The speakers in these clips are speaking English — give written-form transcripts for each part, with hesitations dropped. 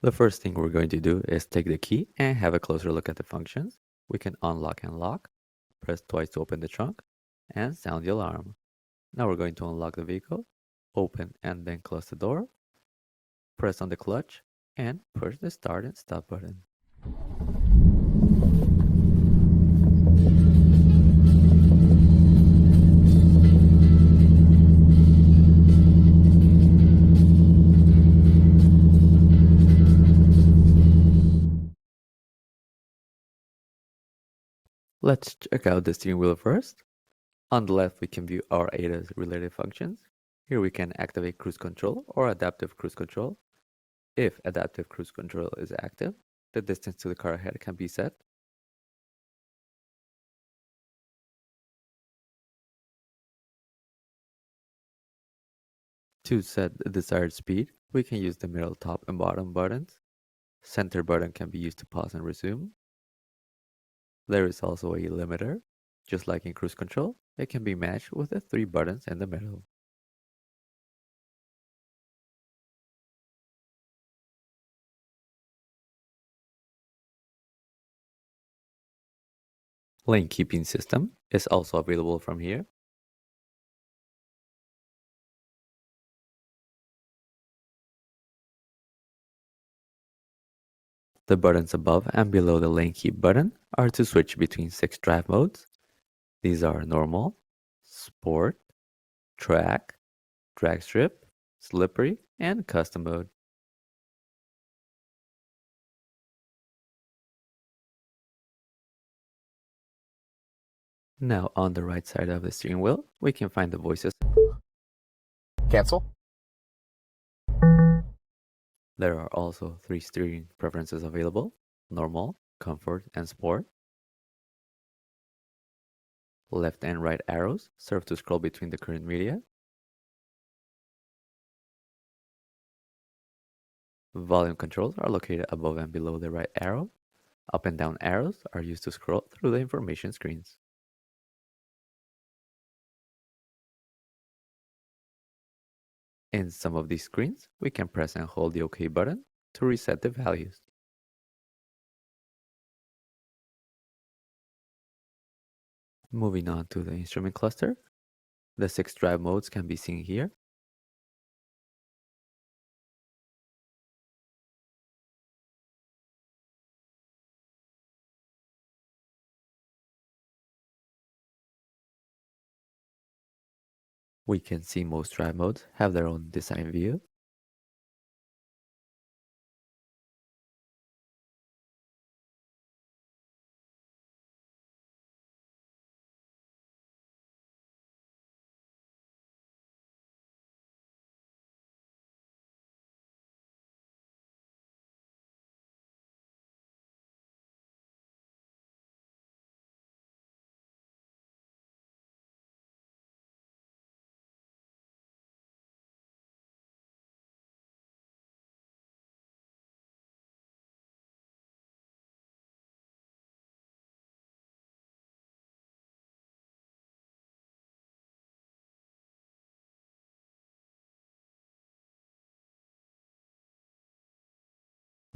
The first thing we're going to do is take the key and have a closer look at the functions. We can unlock and lock, press twice to open the trunk, and sound the alarm. Now we're going to unlock the vehicle, open and then close the door, press on the clutch, and push the start and stop button. Let's check out the steering wheel first. On the left, we can view our ADAS related functions. Here we can activate cruise control or adaptive cruise control. If adaptive cruise control is active, the distance to the car ahead can be set. To set the desired speed, we can use the middle top and bottom buttons. Center button can be used to pause and resume. There is also a limiter. Just like in cruise control, it can be matched with the 3 buttons in the middle. Lane keeping system is also available from here. The buttons above and below the lane keep button are to switch between 6 drive modes. These are normal, sport, track, drag strip, slippery, and custom mode. Now on the right side of the steering wheel, we can find the voices. Cancel. There are also 3 steering preferences available: normal, comfort, and sport. Left and right arrows serve to scroll between the current media. Volume controls are located above and below the right arrow. Up and down arrows are used to scroll through the information screens. In some of these screens, we can press and hold the OK button to reset the values. Moving on to the instrument cluster, the 6 drive modes can be seen here. We can see most drive modes have their own design view.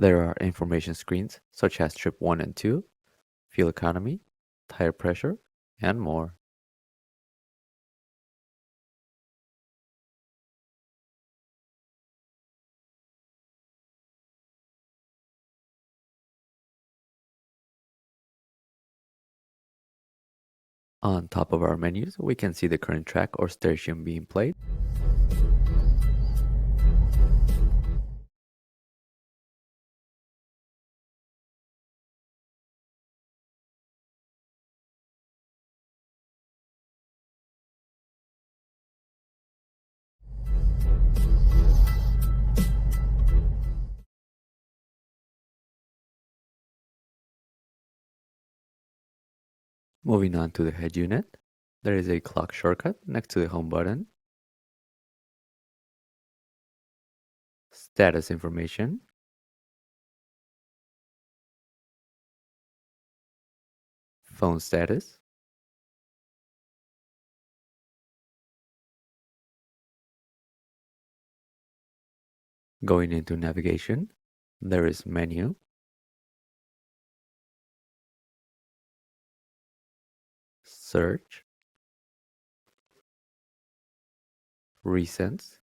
There are information screens such as trip 1 and 2, fuel economy, tire pressure, and more. On top of our menus, we can see the current track or station being played. Moving on to the head unit, there is a clock shortcut next to the home button. Status information. Phone status. Going into navigation, There is menu, search, recents,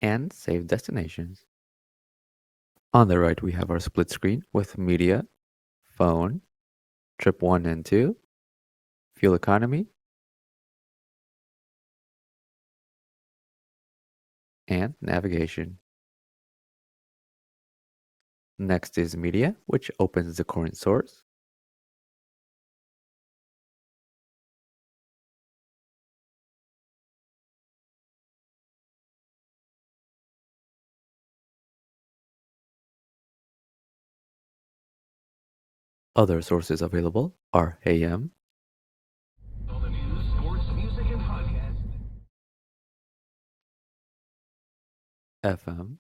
and save destinations. On the right, we have our split screen with media, phone, trip 1 and 2, fuel economy, and navigation. Next is media, which opens the current source. Other sources available are AM, All the news, sports, music, and podcasts. FM,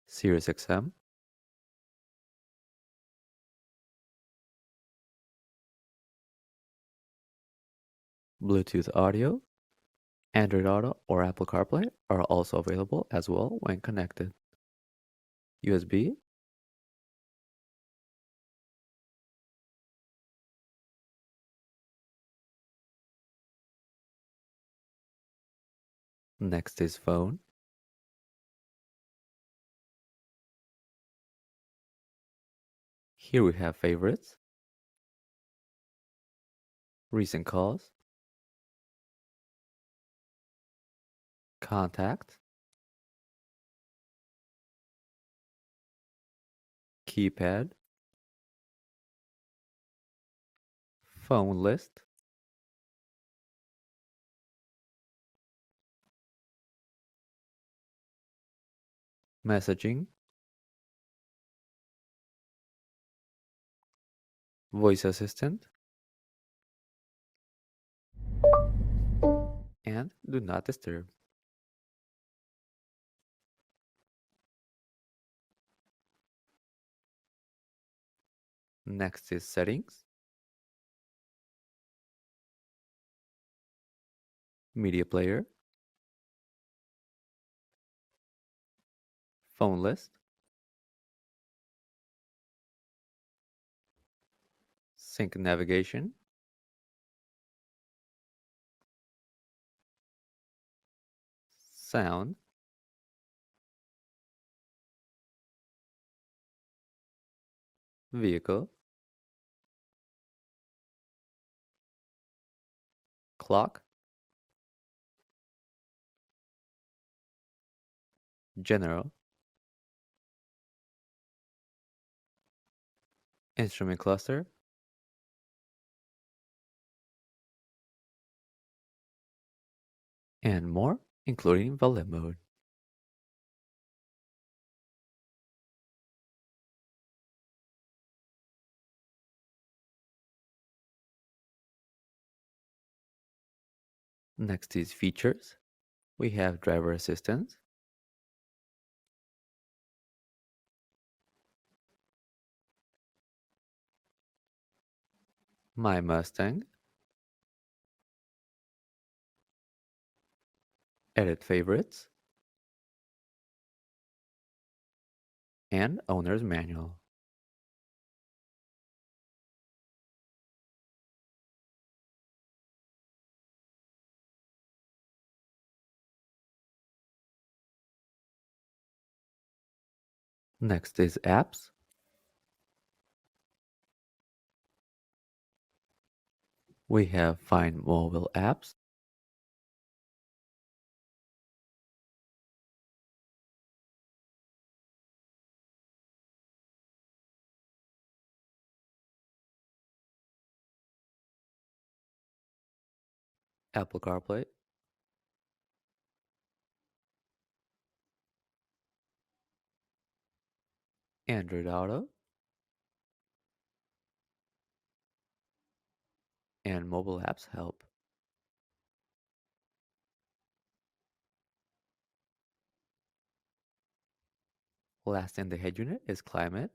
Sirius XM, Bluetooth audio, Android Auto, or Apple CarPlay are also available as well when connected. USB, next is phone, here we have favorites, recent calls, contact, keypad, phone list, messaging, voice assistant, and do not disturb. Next is settings, media player, phone list, sync navigation, sound, vehicle, clock, general, instrument cluster, and more, including valet mode. Next is features. We have driver assistance, My Mustang, edit favorites, and owner's manual. Next is apps. We have Find Mobile Apps, Apple CarPlay, Android Auto, and mobile apps help. Last in the head unit is climate,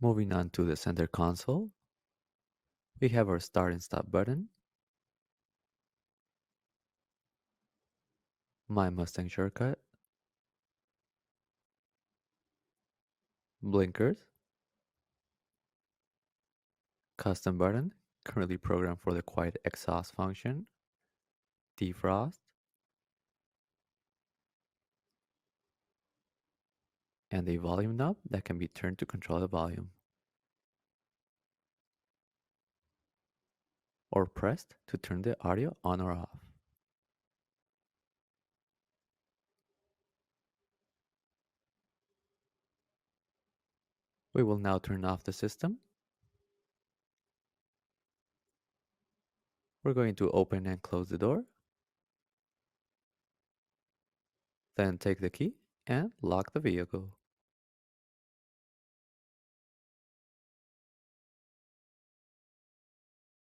Moving on to the center console, we have our start and stop button, my Mustang shortcut, blinkers, custom button, currently programmed for the quiet exhaust function, defrost, and a volume knob that can be turned to control the volume, or pressed to turn the audio on or off. We will now turn off the system. We're going to open and close the door, then take the key and lock the vehicle.